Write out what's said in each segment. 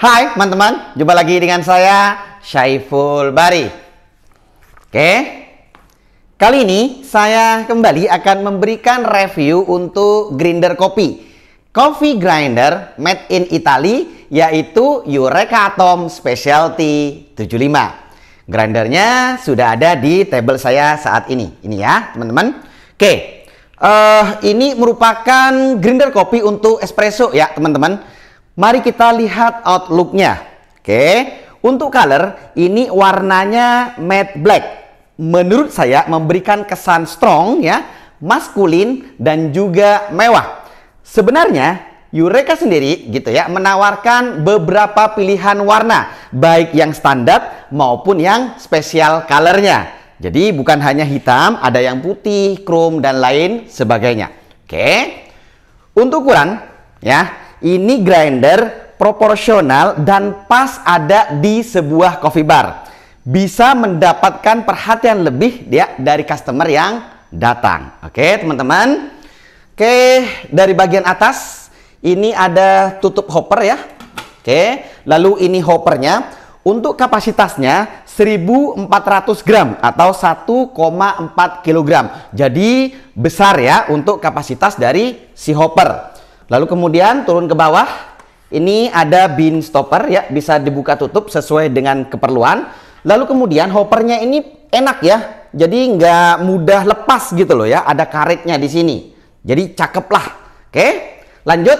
Hai teman-teman, jumpa lagi dengan saya Syaiful Bari. Oke, kali ini saya kembali akan memberikan review untuk grinder kopi, coffee grinder made in Italy, yaitu Eureka Atom Specialty 75. Grindernya sudah ada di table saya saat ini. Ini ya teman-teman. Oke, ini merupakan grinder kopi untuk espresso ya teman-teman. Mari kita lihat outlooknya. Oke, untuk color ini warnanya matte black. Menurut saya memberikan kesan strong ya, maskulin dan juga mewah. Sebenarnya Eureka sendiri gitu ya menawarkan beberapa pilihan warna, baik yang standar maupun yang spesial colornya. Jadi bukan hanya hitam, ada yang putih, chrome dan lain sebagainya. Oke, untuk ukuran ya. Ini grinder proporsional dan pas ada di sebuah coffee bar. Bisa mendapatkan perhatian lebih ya dari customer yang datang. Oke, teman-teman. Oke, dari bagian atas ini ada tutup hopper ya. Oke, lalu ini hoppernya untuk kapasitasnya 1400 gram atau 1,4 kg. Jadi besar ya untuk kapasitas dari si hopper. Lalu kemudian turun ke bawah, ini ada bean stopper ya, bisa dibuka tutup sesuai dengan keperluan. Lalu kemudian hoppernya ini enak ya, jadi nggak mudah lepas gitu loh ya, ada karetnya di sini. Jadi cakep lah. Oke, lanjut.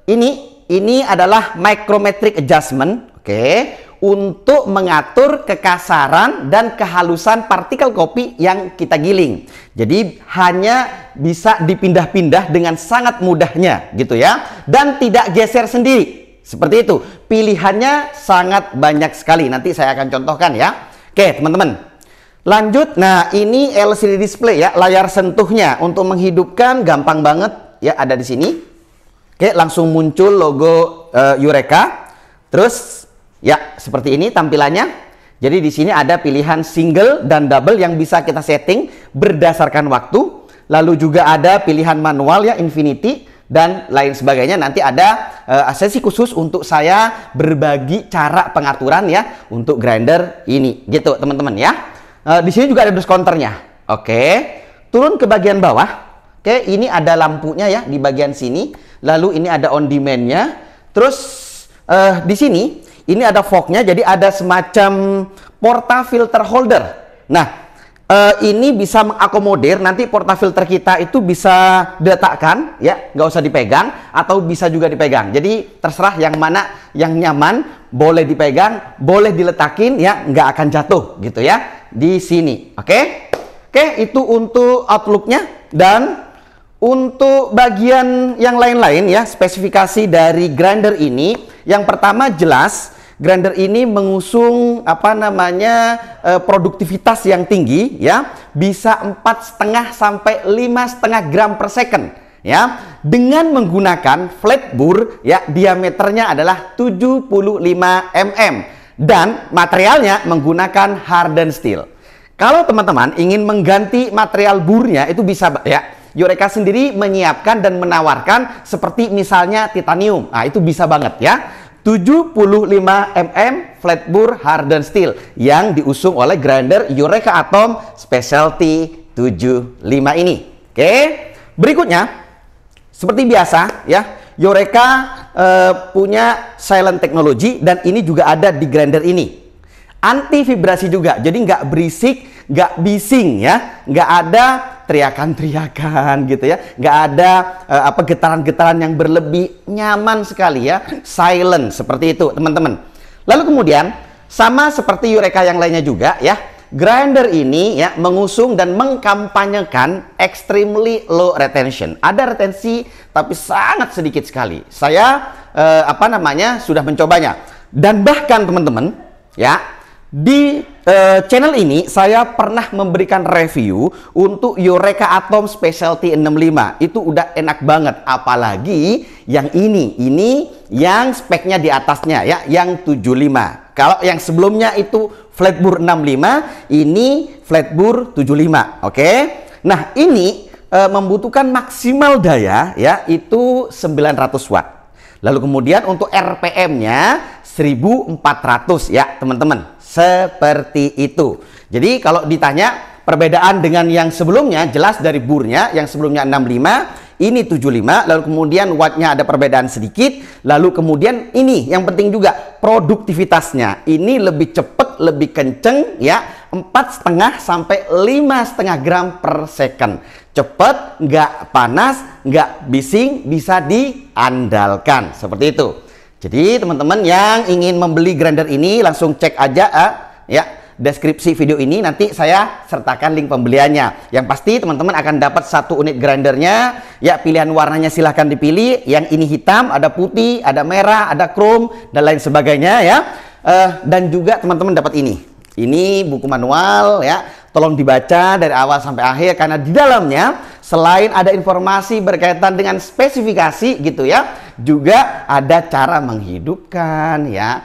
Ini adalah micrometric adjustment. Oke, untuk mengatur kekasaran dan kehalusan partikel kopi yang kita giling. Jadi hanya bisa dipindah-pindah dengan sangat mudahnya gitu ya, dan tidak geser sendiri. Seperti itu. Pilihannya sangat banyak sekali. Nanti saya akan contohkan ya. Oke, teman-teman. Lanjut. Nah, ini LCD display ya, layar sentuhnya untuk menghidupkan gampang banget ya, ada di sini. Oke, langsung muncul logo Eureka. Terus ya, seperti ini tampilannya. Jadi di sini ada pilihan single dan double yang bisa kita setting berdasarkan waktu. Lalu juga ada pilihan manual ya, infinity dan lain sebagainya. Nanti ada sesi khusus untuk saya berbagi cara pengaturan ya untuk grinder ini. Gitu teman-teman ya. Di sini juga ada dos counternya. Oke, turun ke bagian bawah. Oke, ini ada lampunya ya di bagian sini. Lalu ini ada on demand-nya. Terus di sini ini ada fognya, jadi ada semacam portafilter holder. Nah, ini bisa mengakomodir nanti portafilter kita itu bisa diletakkan, ya, nggak usah dipegang, atau bisa juga dipegang. Jadi terserah yang mana yang nyaman, boleh dipegang, boleh diletakin, ya, nggak akan jatuh, gitu ya, di sini. Oke, itu untuk outlooknya. Dan untuk bagian yang lain-lain ya, spesifikasi dari grinder ini, yang pertama jelas. Grinder ini mengusung produktivitas yang tinggi ya, bisa 4,5 sampai 5,5 gram per second ya, dengan menggunakan flat bore ya, diameternya adalah 75 mm dan materialnya menggunakan hardened steel. Kalau teman-teman ingin mengganti material burnya itu bisa ya. Eureka sendiri menyiapkan dan menawarkan seperti misalnya titanium. Nah, itu bisa banget ya. 75 mm flat bore hardened steel yang diusung oleh grinder Eureka Atom Specialty 75 ini. Oke, berikutnya seperti biasa ya, Eureka punya silent technology dan ini juga ada di grinder ini. Anti vibrasi juga, jadi nggak berisik, nggak bising ya, nggak ada teriakan-teriakan gitu ya, nggak ada getaran-getaran yang berlebih, nyaman sekali ya, silent seperti itu teman-teman. Lalu kemudian sama seperti Eureka yang lainnya juga ya, grinder ini ya mengusung dan mengkampanyekan extremely low retention. Ada retensi tapi sangat sedikit sekali. Saya sudah mencobanya, dan bahkan teman-teman ya, di channel ini saya pernah memberikan review untuk Eureka Atom Specialty 65. Itu udah enak banget, apalagi yang ini yang speknya di atasnya ya, yang 75. Kalau yang sebelumnya itu flat bore 65, ini flat bore 75. Oke. Nah, ini membutuhkan maksimal daya ya, itu 900 watt. Lalu kemudian untuk RPM-nya 1400 ya teman-teman. Seperti itu. Jadi kalau ditanya perbedaan dengan yang sebelumnya, jelas dari burnya, yang sebelumnya 65, ini 75, lalu kemudian wattnya ada perbedaan sedikit, lalu kemudian ini yang penting juga produktivitasnya. Ini lebih cepat, lebih kenceng ya, 4,5 sampai 5,5 gram per second. Cepat, nggak panas, nggak bising, bisa diandalkan. Seperti itu. Jadi teman-teman yang ingin membeli grinder ini langsung cek aja ya deskripsi video ini, nanti saya sertakan link pembeliannya. Yang pasti teman-teman akan dapat 1 unit grindernya ya, pilihan warnanya silahkan dipilih. Yang ini hitam, ada putih, ada merah, ada chrome dan lain sebagainya ya. Dan juga teman-teman dapat ini buku manual ya, tolong dibaca dari awal sampai akhir karena di dalamnya selain ada informasi berkaitan dengan spesifikasi gitu ya, juga ada cara menghidupkan ya,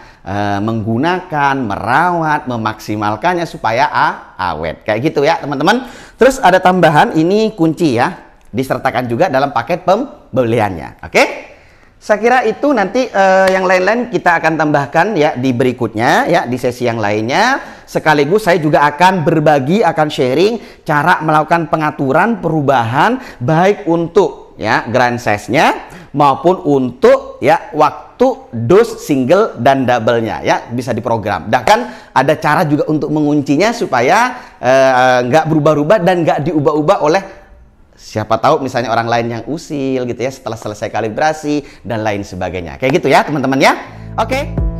menggunakan, merawat, memaksimalkannya supaya awet kayak gitu ya teman-teman. Terus ada tambahan, ini kunci ya, disertakan juga dalam paket pembeliannya. Oke, saya kira itu nanti yang lain-lain kita akan tambahkan ya di berikutnya ya, di sesi yang lainnya. Sekaligus saya juga akan berbagi, akan sharing cara melakukan pengaturan perubahan baik untuk ya grind size-nya maupun untuk ya waktu dose single dan double-nya ya, bisa diprogram. Bahkan ada cara juga untuk menguncinya supaya nggak berubah-ubah dan nggak diubah-ubah oleh siapa tahu misalnya orang lain yang usil gitu ya setelah selesai kalibrasi dan lain sebagainya. Kayak gitu ya teman-teman ya. Oke.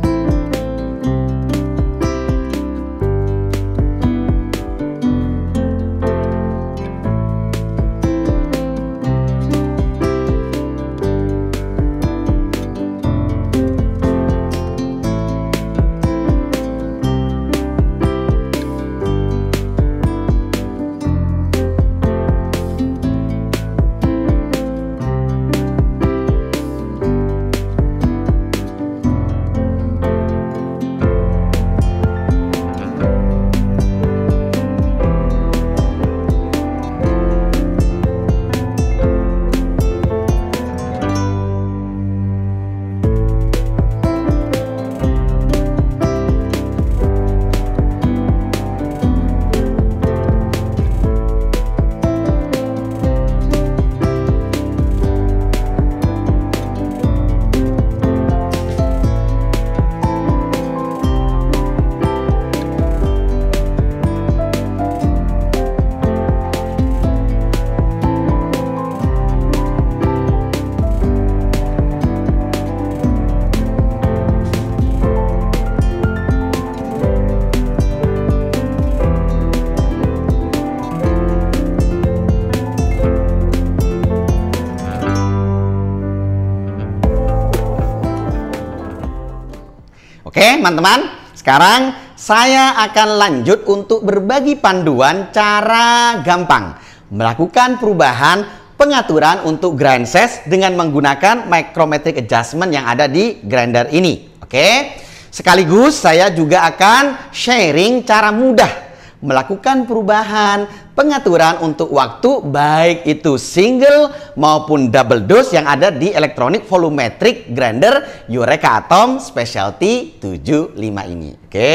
Oke teman-teman, sekarang saya akan lanjut untuk berbagi panduan cara gampang melakukan perubahan pengaturan untuk grind size dengan menggunakan micrometric adjustment yang ada di grinder ini. Oke, sekaligus saya juga akan sharing cara mudah melakukan perubahan pengaturan untuk waktu baik itu single maupun double dose yang ada di elektronik volumetric grinder Eureka Atom Specialty 75 ini. Oke,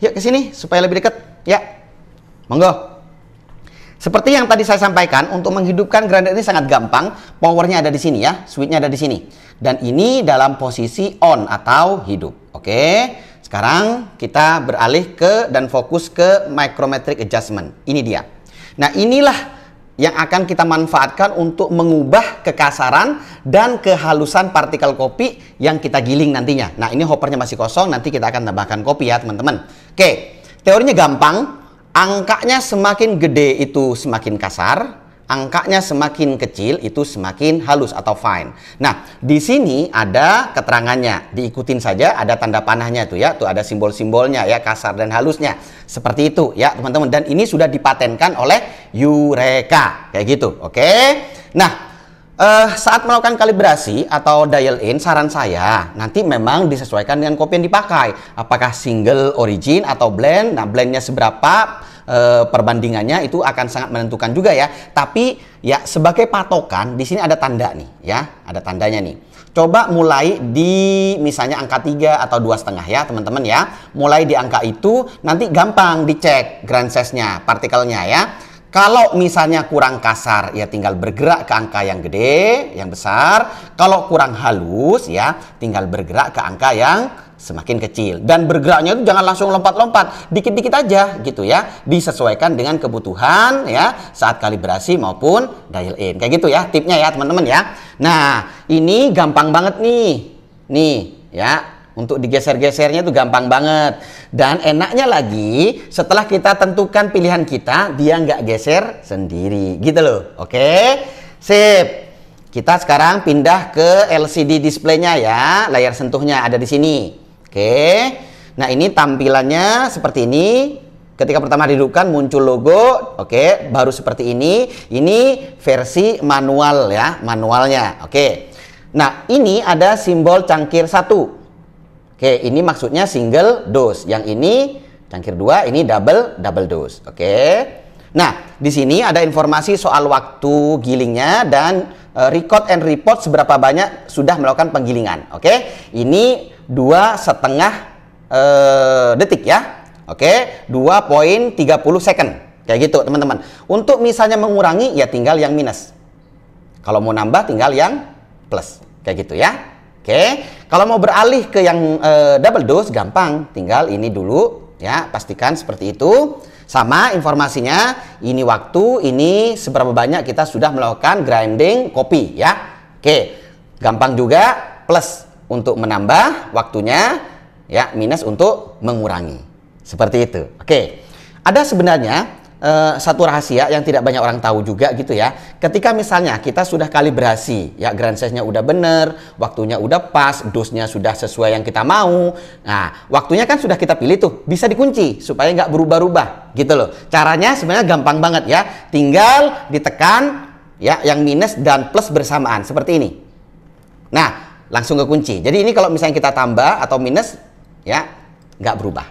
yuk ke sini supaya lebih dekat ya. Monggo. Seperti yang tadi saya sampaikan, untuk menghidupkan grinder ini sangat gampang. Powernya ada di sini ya, switchnya ada di sini. Dan ini dalam posisi on atau hidup. Oke. Sekarang kita beralih ke dan fokus ke micrometric adjustment. Ini dia. Nah, inilah yang akan kita manfaatkan untuk mengubah kekasaran dan kehalusan partikel kopi yang kita giling nantinya. Nah, ini hoppernya masih kosong, nanti kita akan tambahkan kopi ya, teman-teman. Oke, teorinya gampang. Angkanya semakin gede itu semakin kasar. Angkanya semakin kecil itu semakin halus atau fine. Nah, di sini ada keterangannya. Diikutin saja, ada tanda panahnya tuh ya. Tuh ada simbol-simbolnya ya, kasar dan halusnya. Seperti itu ya, teman-teman. Dan ini sudah dipatenkan oleh Eureka. Kayak gitu, oke? Nah, saat melakukan kalibrasi atau dial in, saran saya nanti memang disesuaikan dengan kopi yang dipakai. Apakah single origin atau blend? Nah, blendnya seberapa? Perbandingannya itu akan sangat menentukan juga ya. Tapi ya sebagai patokan di sini ada tanda nih ya, ada tandanya nih. Coba mulai di misalnya angka 3 atau 2,5 ya teman-teman ya. Mulai di angka itu nanti gampang dicek ground size-nya, partikelnya ya. Kalau misalnya kurang kasar ya tinggal bergerak ke angka yang gede, yang besar. Kalau kurang halus ya tinggal bergerak ke angka yang semakin kecil. Dan bergeraknya itu jangan langsung lompat-lompat, dikit-dikit aja gitu ya. Disesuaikan dengan kebutuhan ya saat kalibrasi maupun dial in. Kayak gitu ya tipnya ya teman-teman ya. Nah, ini gampang banget nih. Nih ya. Untuk digeser-gesernya itu gampang banget. Dan enaknya lagi, setelah kita tentukan pilihan kita, dia nggak geser sendiri. Gitu loh. Oke? Sip. Kita sekarang pindah ke LCD display-nya ya. Layar sentuhnya ada di sini. Oke. Nah, ini tampilannya seperti ini. Ketika pertama dihidupkan muncul logo. Oke. Baru seperti ini. Ini versi manual ya. Manualnya. Oke. Nah, ini ada simbol cangkir 1. Oke, ini maksudnya single dose. Yang ini cangkir 2, ini double dose. Oke. Nah, di sini ada informasi soal waktu gilingnya dan record and report seberapa banyak sudah melakukan penggilingan. Oke. Ini 2,5 detik ya. Oke, 2,30 second. Kayak gitu, teman-teman. Untuk misalnya mengurangi ya tinggal yang minus. Kalau mau nambah tinggal yang plus. Kayak gitu ya. Oke, kalau mau beralih ke yang double dose gampang, tinggal ini dulu ya, pastikan seperti itu. Sama informasinya, ini waktu, ini seberapa banyak kita sudah melakukan grinding kopi ya. Oke, gampang juga, plus untuk menambah waktunya ya, minus untuk mengurangi. Seperti itu. Oke. Ada sebenarnya satu rahasia yang tidak banyak orang tahu juga gitu ya. Ketika misalnya kita sudah kalibrasi ya, ground size-nya udah bener, waktunya udah pas, dose-nya sudah sesuai yang kita mau. Nah, waktunya kan sudah kita pilih tuh, bisa dikunci supaya nggak berubah-ubah gitu loh. Caranya sebenarnya gampang banget ya. Tinggal ditekan ya yang minus dan plus bersamaan seperti ini. Nah, langsung ke kunci. Jadi ini kalau misalnya kita tambah atau minus ya nggak berubah.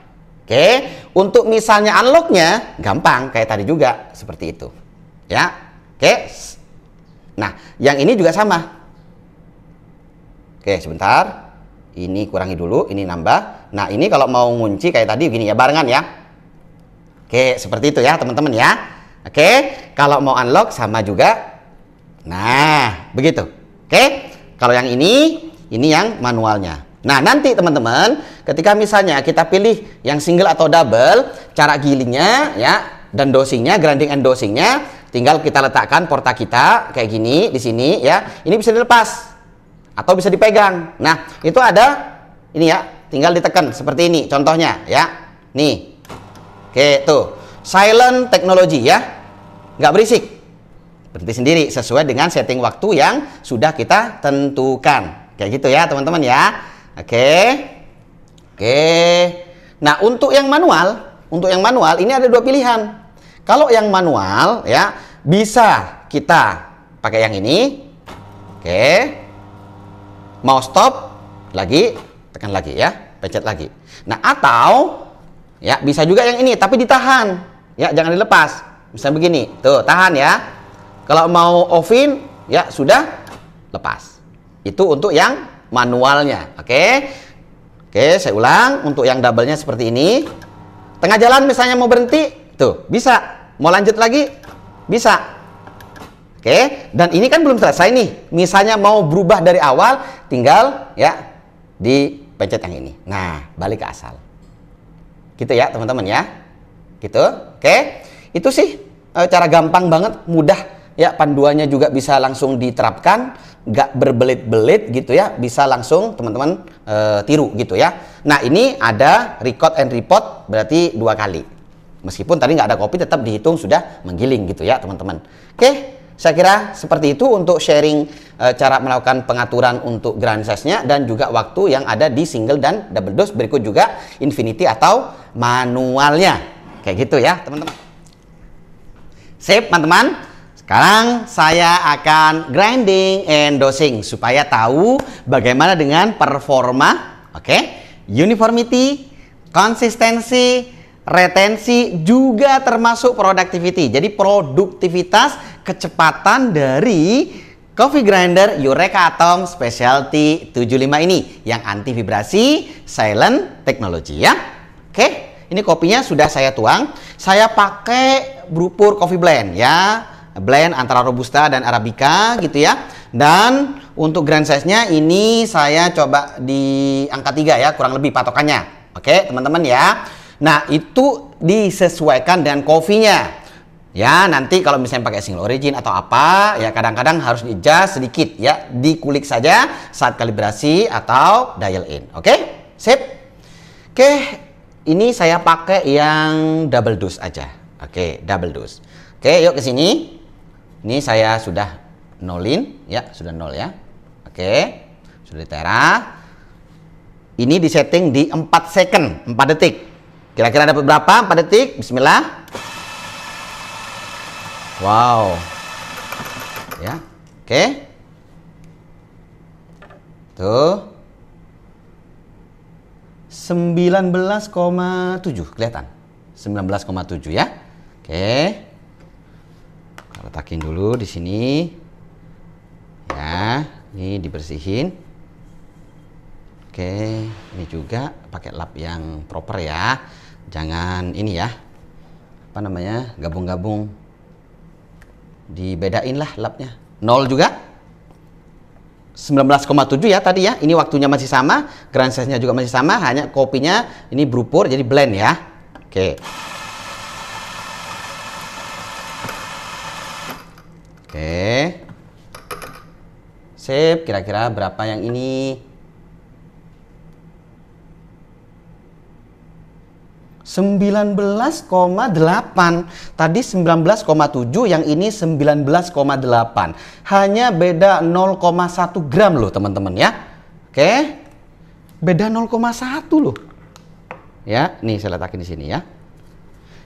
Oke, untuk misalnya unlocknya gampang kayak tadi juga seperti itu, ya. Oke, nah yang ini juga sama. Oke, sebentar, ini kurangi dulu, ini nambah. Nah ini kalau mau ngunci kayak tadi gini ya, barengan ya. Oke, seperti itu ya teman-teman ya. Oke, kalau mau unlock sama juga. Nah, begitu. Oke, kalau yang ini yang manualnya. Nah, nanti teman-teman, ketika misalnya kita pilih yang single atau double, cara gilingnya ya dan dosingnya, grinding and dosingnya, tinggal kita letakkan porta kita kayak gini di sini ya. Ini bisa dilepas atau bisa dipegang. Nah, itu ada ini ya, tinggal ditekan seperti ini contohnya ya. Nih. Oke, tuh. Silent technology ya. Nggak berisik. Berhenti sendiri sesuai dengan setting waktu yang sudah kita tentukan. Kayak gitu ya, teman-teman ya. Oke. Nah, untuk yang manual ini ada dua pilihan. Kalau yang manual ya bisa kita pakai yang ini. Oke. Mau stop lagi, tekan lagi ya, pencet lagi. Nah, atau ya bisa juga yang ini tapi ditahan. Ya, jangan dilepas. Misalnya begini. Tuh, tahan ya. Kalau mau offin ya sudah lepas. Itu untuk yang manualnya. Oke, saya ulang. Untuk yang double-nya seperti ini. Tengah jalan misalnya mau berhenti, tuh bisa. Mau lanjut lagi, bisa. Oke, dan ini kan belum selesai nih. Misalnya mau berubah dari awal, tinggal ya dipencet yang ini. Nah, balik ke asal. Gitu ya teman-teman ya. Gitu. Oke, itu sih cara gampang banget, mudah ya, panduannya juga bisa langsung diterapkan, nggak berbelit-belit gitu ya, bisa langsung teman-teman tiru gitu ya. Nah, ini ada record and report berarti 2 kali. Meskipun tadi nggak ada kopi, tetap dihitung sudah menggiling gitu ya teman-teman. Oke, saya kira seperti itu untuk sharing cara melakukan pengaturan untuk ground size-nya dan juga waktu yang ada di single dan double dose. Berikut juga infinity atau manualnya. Kayak gitu ya teman-teman. Sip teman-teman. Sekarang saya akan grinding and dosing supaya tahu bagaimana dengan performa, oke, uniformity, konsistensi, retensi, juga termasuk productivity. Jadi produktivitas, kecepatan dari Coffee grinder Eureka Atom Specialty 75 ini yang anti vibrasi, silent technology ya. Oke, ini kopinya sudah saya tuang. Saya pakai Brewpur Coffee Blend ya. Blend antara Robusta dan Arabica gitu ya. Dan untuk grand size-nya ini saya coba di angka 3 ya, kurang lebih patokannya. Oke, teman-teman ya. Nah, itu disesuaikan dengan kopinya. Ya, nanti kalau misalnya pakai single origin atau apa, ya kadang-kadang harus di-adjust sedikit ya, dikulik saja saat kalibrasi atau dial in. Oke? Sip. Oke, ini saya pakai yang double dose aja. Oke, double dose. Oke, yuk ke sini. Ini saya sudah nolin ya, sudah nol ya. Oke. Sudah ditera. Ini disetting di 4 second, 4 detik. Kira-kira dapat berapa? 4 detik. Bismillah. Wow. Ya. Oke. Tuh. 19,7 kelihatan. 19,7 ya. Oke. Letakin dulu di sini. Ya, ini dibersihin. Oke, ini juga pakai lap yang proper ya. Jangan ini ya. Apa namanya? Gabung-gabung. Dibedain lah lapnya. 0 juga. 19,7 ya tadi ya. Ini waktunya masih sama, grand size-nya juga masih sama, hanya kopinya ini Brewpur jadi blend ya. Oke. Oke. Sip, kira-kira berapa yang ini? 19,8. Tadi 19,7, yang ini 19,8. Hanya beda 0,1 gram loh teman-teman ya. Oke. Beda 0,1 loh. Ya, nih saya letakin di sini ya.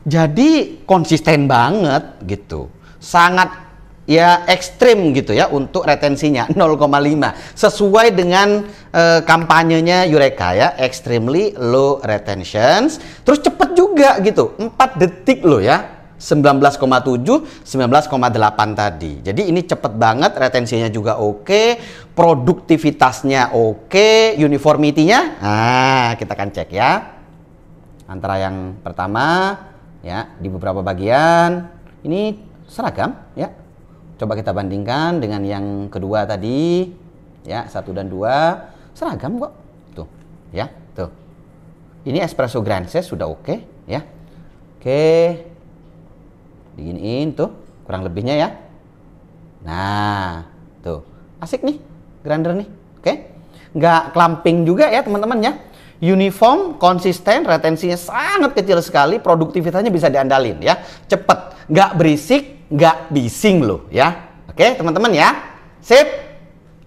Jadi konsisten banget gitu. Sangat ya ekstrim gitu ya untuk retensinya 0,5 sesuai dengan kampanyenya Eureka ya, extremely low retentions, terus cepet juga gitu, 4 detik loh ya, 19,7 19,8 tadi. Jadi ini cepet banget, retensinya juga oke, produktivitasnya oke, uniformity-nya nah kita akan cek ya, antara yang pertama ya di beberapa bagian ini seragam ya. Coba kita bandingkan dengan yang kedua tadi, ya 1 dan 2 seragam kok, tuh, ya, tuh. Ini espresso grand size sudah oke, ya, oke, diginiin tuh, kurang lebihnya ya. Nah, tuh, asik nih, grinder nih, oke, nggak clumping juga ya teman-teman ya. Uniform, konsisten, retensinya sangat kecil sekali, produktivitasnya bisa diandalin ya, cepet, nggak berisik, nggak bising loh ya. Oke teman-teman ya, sip.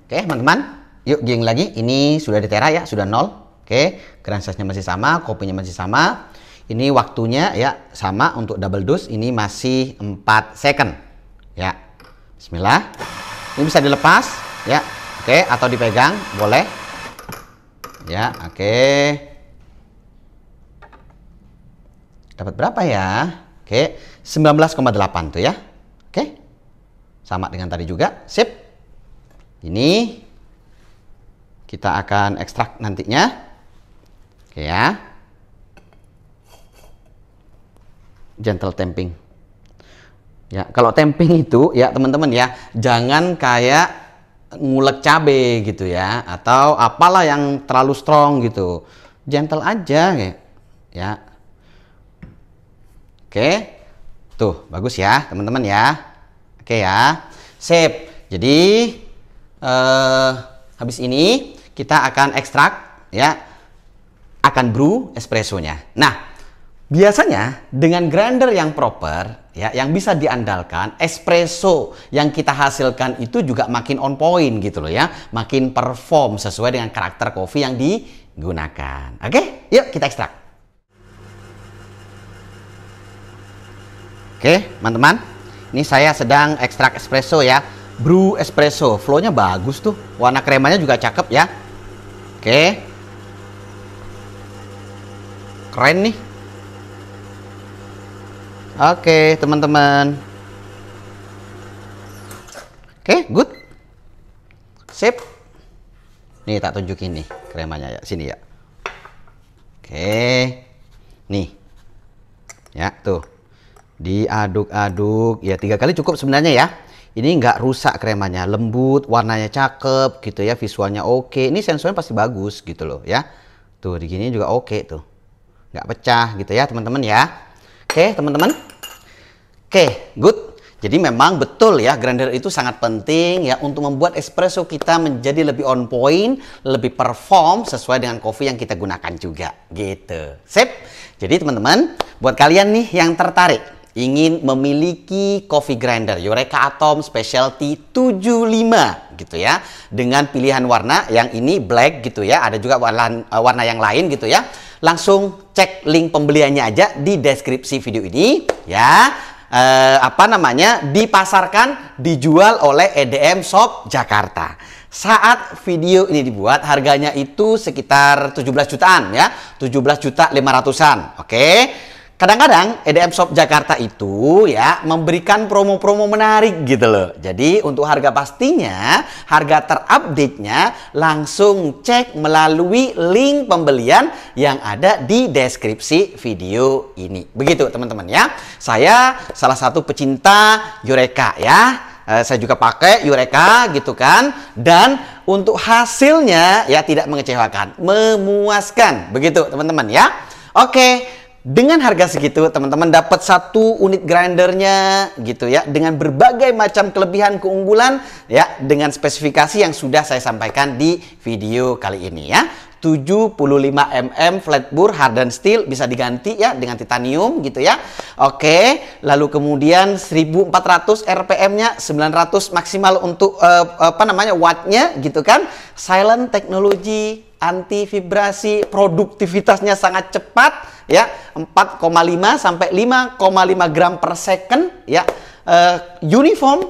Oke teman-teman, yuk giling lagi. Ini sudah ditera ya, sudah 0. Oke, grand size-nya masih sama, kopinya masih sama. Ini waktunya ya sama untuk double dose, ini masih 4 second ya. Bismillah. Ini bisa dilepas ya, oke, atau dipegang boleh ya. Oke, dapat berapa ya? Oke, 19,8 tuh ya. Oke. Sama dengan tadi juga. Sip. Ini kita akan ekstrak nantinya. Oke ya. Gentle tamping. Ya, kalau tamping itu ya teman-teman ya, jangan kayak ngulek cabe gitu ya, atau apalah yang terlalu strong gitu. Gentle aja kayak ya. Oke. Tuh, bagus ya, teman-teman ya. Oke ya. Sip. Jadi habis ini kita akan ekstrak ya, akan brew espressonya. Nah, biasanya dengan grinder yang proper ya, yang bisa diandalkan, espresso yang kita hasilkan itu juga makin on point gitu loh ya, makin perform sesuai dengan karakter kopi yang digunakan. Oke, yuk kita ekstrak. Oke, teman-teman. Ini saya sedang ekstrak espresso ya, brew espresso, flow-nya bagus tuh, warna kremanya juga cakep ya. Oke, keren nih. Oke teman-teman. Oke, good. Sip. Nih tak tunjukin nih kremanya ya, sini ya. Oke. Nih. Ya, tuh. Diaduk-aduk. Ya 3 kali cukup sebenarnya ya. Ini nggak rusak kremanya, lembut, warnanya cakep gitu ya, visualnya oke. Ini sensornya pasti bagus gitu loh ya. Tuh, di gini juga oke tuh. Nggak pecah gitu ya, teman-teman ya. Oke, teman-teman. Oke, good. Jadi memang betul ya, grinder itu sangat penting ya untuk membuat espresso kita menjadi lebih on point, lebih perform sesuai dengan kopi yang kita gunakan juga gitu. Sip. Jadi teman-teman, buat kalian nih yang tertarik ingin memiliki coffee grinder Eureka Atom Specialty 75 gitu ya, dengan pilihan warna yang ini black gitu ya, ada juga warna yang lain gitu ya. Langsung cek link pembeliannya aja di deskripsi video ini ya. Dipasarkan, dijual oleh EDM Shop Jakarta. Saat video ini dibuat, harganya itu sekitar 17 jutaan ya, 17.500.000. Oke. Kadang-kadang EDM Shop Jakarta itu ya memberikan promo-promo menarik gitu loh. Jadi untuk harga pastinya, harga terupdate-nya langsung cek melalui link pembelian yang ada di deskripsi video ini. Begitu teman-teman ya. Saya salah satu pecinta Eureka ya. Saya juga pakai Eureka gitu kan. Dan untuk hasilnya ya tidak mengecewakan, memuaskan. Begitu teman-teman ya. Oke. Dengan harga segitu teman-teman dapat 1 unit grindernya gitu ya, dengan berbagai macam kelebihan keunggulan ya, dengan spesifikasi yang sudah saya sampaikan di video kali ini ya. 75 mm flat bore hardened steel, bisa diganti ya dengan titanium gitu ya. Oke, lalu kemudian 1400 RPM-nya, 900 maksimal untuk wattnya gitu kan. Silent technology, anti vibrasi, produktivitasnya sangat cepat ya, 4,5 sampai 5,5 gram per second ya. Uniform,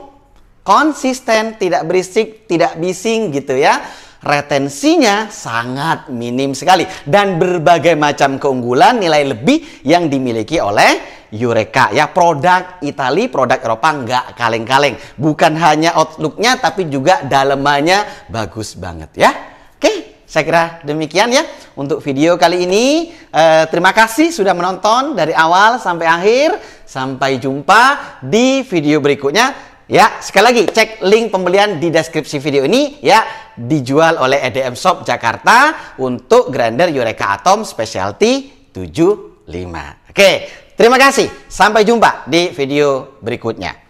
konsisten, tidak berisik, tidak bising gitu ya. Retensinya sangat minim sekali dan berbagai macam keunggulan nilai lebih yang dimiliki oleh Eureka ya. Produk Itali, produk Eropa nggak kaleng-kaleng. Bukan hanya outlooknya tapi juga dalemannya bagus banget ya. Oke, saya kira demikian ya untuk video kali ini. Terima kasih sudah menonton dari awal sampai akhir. Sampai jumpa di video berikutnya. Ya, sekali lagi cek link pembelian di deskripsi video ini ya, dijual oleh EDM Shop Jakarta untuk grinder Eureka Atom Specialty 75. Oke, terima kasih. Sampai jumpa di video berikutnya.